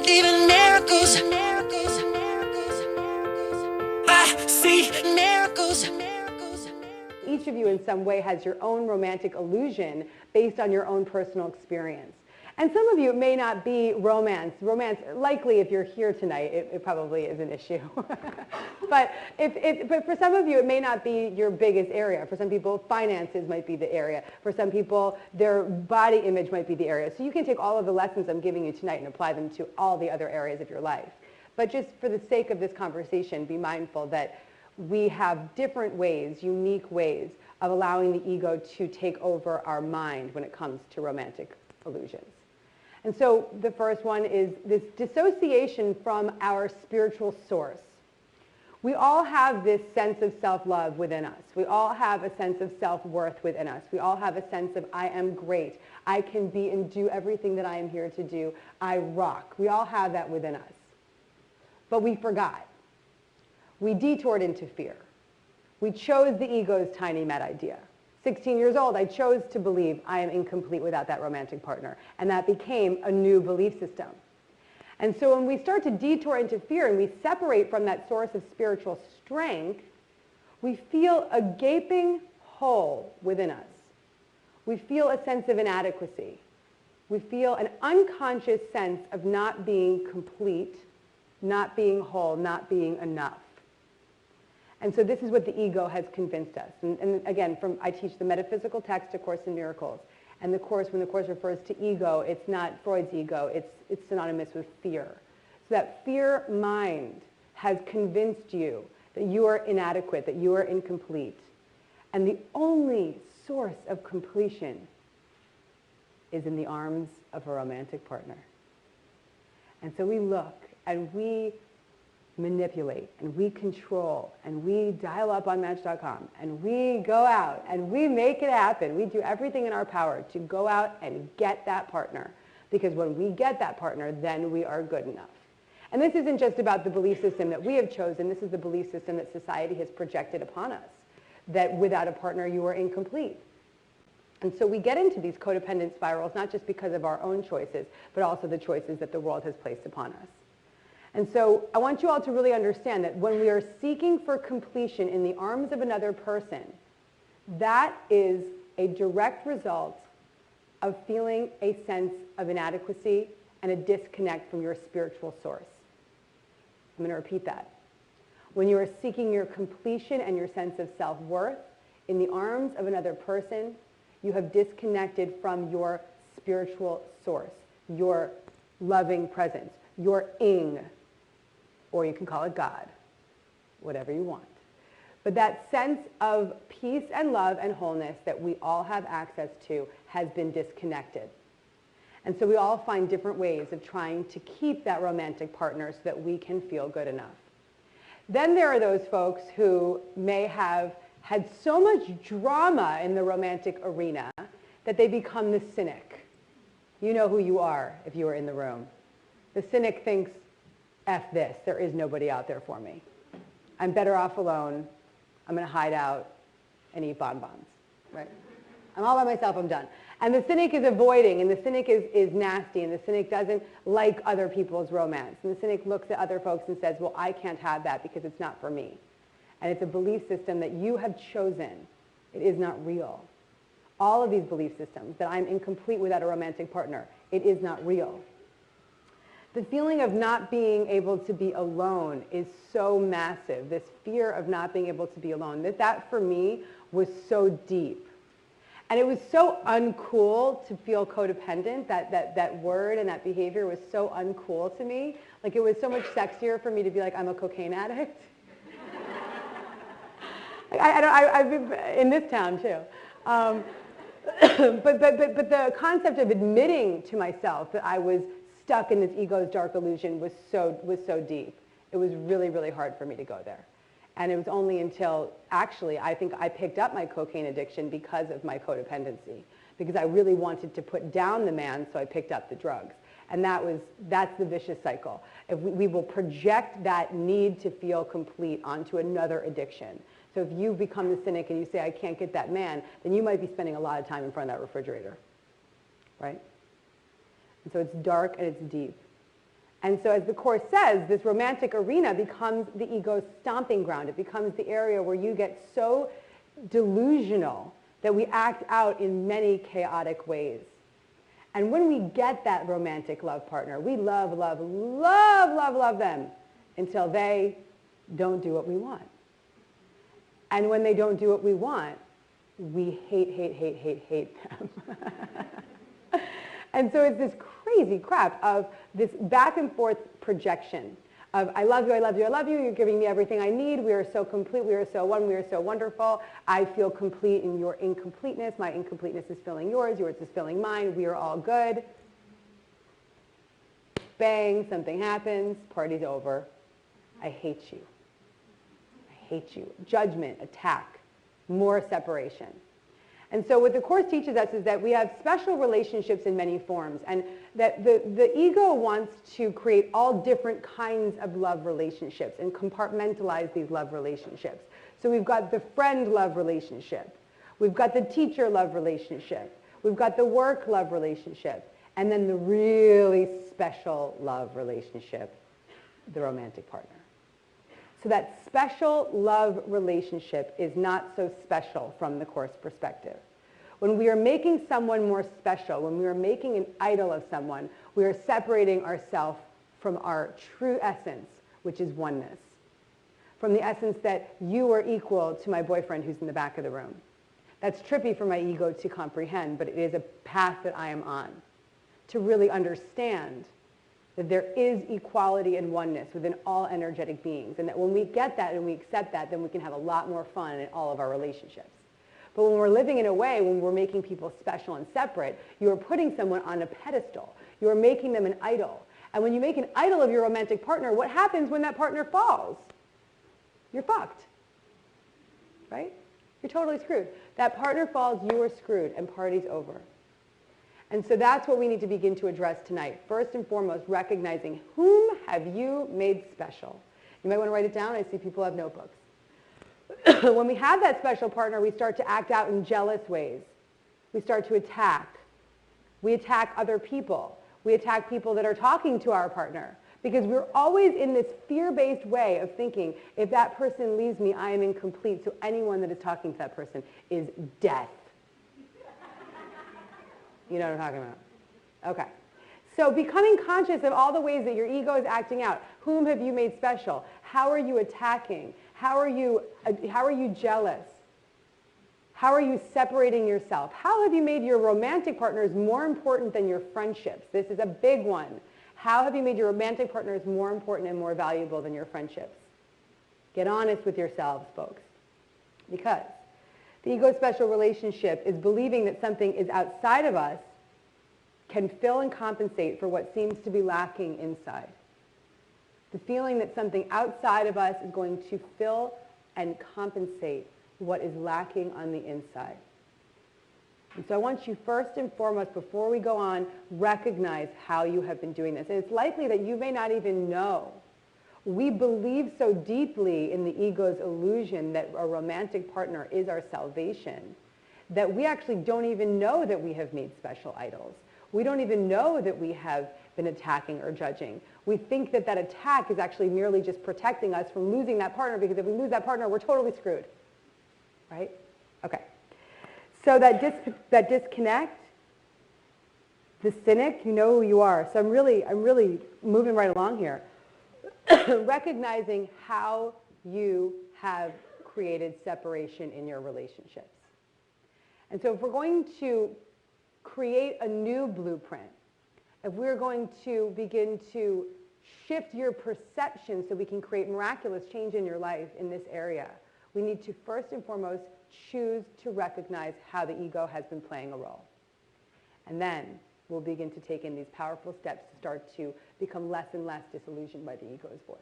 believe in miracles. I see miracles. Each of you in some way has your own romantic illusion based on your own personal experience. And some of you, it may not be romance. Romance, likely if you're here tonight, it probably is an issue. but for some of you, it may not be your biggest area. For some people, finances might be the area. For some people, their body image might be the area. So you can take all of the lessons I'm giving you tonight and apply them to all the other areas of your life. But just for the sake of this conversation, be mindful that we have different ways, unique ways, of allowing the ego to take over our mind when it comes to romantic illusions. And so the first one is this dissociation from our spiritual source. We all have this sense of self-love within us. We all have a sense of self-worth within us. We all have a sense of, I am great. I can be and do everything that I am here to do. I rock. We all have that within us. But we forgot. We detoured into fear. We chose the ego's tiny mad idea. 16 years old, I chose to believe I am incomplete without that romantic partner. And that became a new belief system. And so when we start to detour into fear and we separate from that source of spiritual strength, we feel a gaping hole within us. We feel a sense of inadequacy. We feel an unconscious sense of not being complete, not being whole, not being enough. And so this is what the ego has convinced us. And again, I teach the metaphysical text, A Course in Miracles. And the Course, when the Course refers to ego, it's not Freud's ego, it's synonymous with fear. So that fear mind has convinced you that you are inadequate, that you are incomplete. And the only source of completion is in the arms of a romantic partner. And so we look and we manipulate and we control and we dial up on Match.com and we go out and we make it happen. We do everything in our power to go out and get that partner, because when we get that partner, then we are good enough. And this isn't just about the belief system that we have chosen. This is the belief system that society has projected upon us, that without a partner you are incomplete. And so we get into these codependent spirals not just because of our own choices, but also the choices that the world has placed upon us. And so I want you all to really understand that when we are seeking for completion in the arms of another person, that is a direct result of feeling a sense of inadequacy and a disconnect from your spiritual source. I'm going to repeat that. When you are seeking your completion and your sense of self-worth in the arms of another person, you have disconnected from your spiritual source, your loving presence, your ing, or you can call it God, whatever you want. But that sense of peace and love and wholeness that we all have access to has been disconnected. And so we all find different ways of trying to keep that romantic partner so that we can feel good enough. Then there are those folks who may have had so much drama in the romantic arena that they become the cynic. You know who you are if you are in the room. The cynic thinks, F this, there is nobody out there for me. I'm better off alone. I'm going to hide out and eat bonbons, right? I'm all by myself, I'm done. And the cynic is avoiding, and the cynic is nasty, and the cynic doesn't like other people's romance. And the cynic looks at other folks and says, well, I can't have that because it's not for me. And it's a belief system that you have chosen. It is not real. All of these belief systems, that I'm incomplete without a romantic partner, it is not real. The feeling of not being able to be alone is so massive. This fear of not being able to be alone, that for me was so deep. And it was so uncool to feel codependent. That word and that behavior was so uncool to me. Like, it was so much sexier for me to be like, I'm a cocaine addict. I've been in this town too. But the concept of admitting to myself that I was stuck in this ego's dark illusion was so deep. It was really, really hard for me to go there. And it was only until, actually, I think I picked up my cocaine addiction because of my codependency, because I really wanted to put down the man, so I picked up the drugs. And that's the vicious cycle. If we will project that need to feel complete onto another addiction. So if you become the cynic and you say, I can't get that man, then you might be spending a lot of time in front of that refrigerator, right? And so it's dark and it's deep. And so as the Course says, this romantic arena becomes the ego's stomping ground. It becomes the area where you get so delusional that we act out in many chaotic ways. And when we get that romantic love partner, we love, love, love, love, love them until they don't do what we want. And when they don't do what we want, we hate, hate, hate, hate, hate them. And so it's this crazy crap of this back and forth projection of I love you, I love you, I love you, you're giving me everything I need, we are so complete, we are so one, we are so wonderful, I feel complete in your incompleteness, my incompleteness is filling yours is filling mine, we are all good. Bang, something happens, party's over, I hate you. I hate you. Judgment, attack, more separation. And so what the Course teaches us is that we have special relationships in many forms, and that the ego wants to create all different kinds of love relationships and compartmentalize these love relationships. So we've got the friend love relationship, we've got the teacher love relationship, we've got the work love relationship, and then the really special love relationship, the romantic partner. So that special love relationship is not so special from the Course perspective. When we are making someone more special, when we are making an idol of someone, we are separating ourselves from our true essence, which is oneness. From the essence that you are equal to my boyfriend who's in the back of the room. That's trippy for my ego to comprehend, but it is a path that I am on to really understand that there is equality and oneness within all energetic beings, and that when we get that and we accept that, then we can have a lot more fun in all of our relationships. But when we're living in a way, when we're making people special and separate, you are putting someone on a pedestal. You are making them an idol. And when you make an idol of your romantic partner, what happens when that partner falls? You're fucked, right? You're totally screwed. That partner falls, you are screwed, and party's over. And so that's what we need to begin to address tonight. First and foremost, recognizing whom have you made special. You might want to write it down. I see people have notebooks. When we have that special partner, we start to act out in jealous ways. We start to attack. We attack other people. We attack people that are talking to our partner. Because we're always in this fear-based way of thinking, if that person leaves me, I am incomplete. So anyone that is talking to that person is death. You know what I'm talking about? Okay. So becoming conscious of all the ways that your ego is acting out. Whom have you made special? How are you attacking? How are you jealous? How are you separating yourself? How have you made your romantic partners more important than your friendships? This is a big one. How have you made your romantic partners more important and more valuable than your friendships? Get honest with yourselves, folks. Because the ego special relationship is believing that something is outside of us can fill and compensate for what seems to be lacking inside. The feeling that something outside of us is going to fill and compensate what is lacking on the inside. And so I want you first and foremost, before we go on, recognize how you have been doing this. And it's likely that you may not even know. We believe so deeply in the ego's illusion that a romantic partner is our salvation that we actually don't even know that we have made special idols. We don't even know that we have been attacking or judging. We think that that attack is actually merely just protecting us from losing that partner, because if we lose that partner, we're totally screwed. Right? Okay. So that disconnect, the cynic, you know who you are. So I'm really moving right along here. Recognizing how you have created separation in your relationships. And so if we're going to create a new blueprint, if we're going to begin to shift your perception so we can create miraculous change in your life in this area, we need to first and foremost choose to recognize how the ego has been playing a role. And then we'll begin to take in these powerful steps to start to become less and less disillusioned by the ego's voice.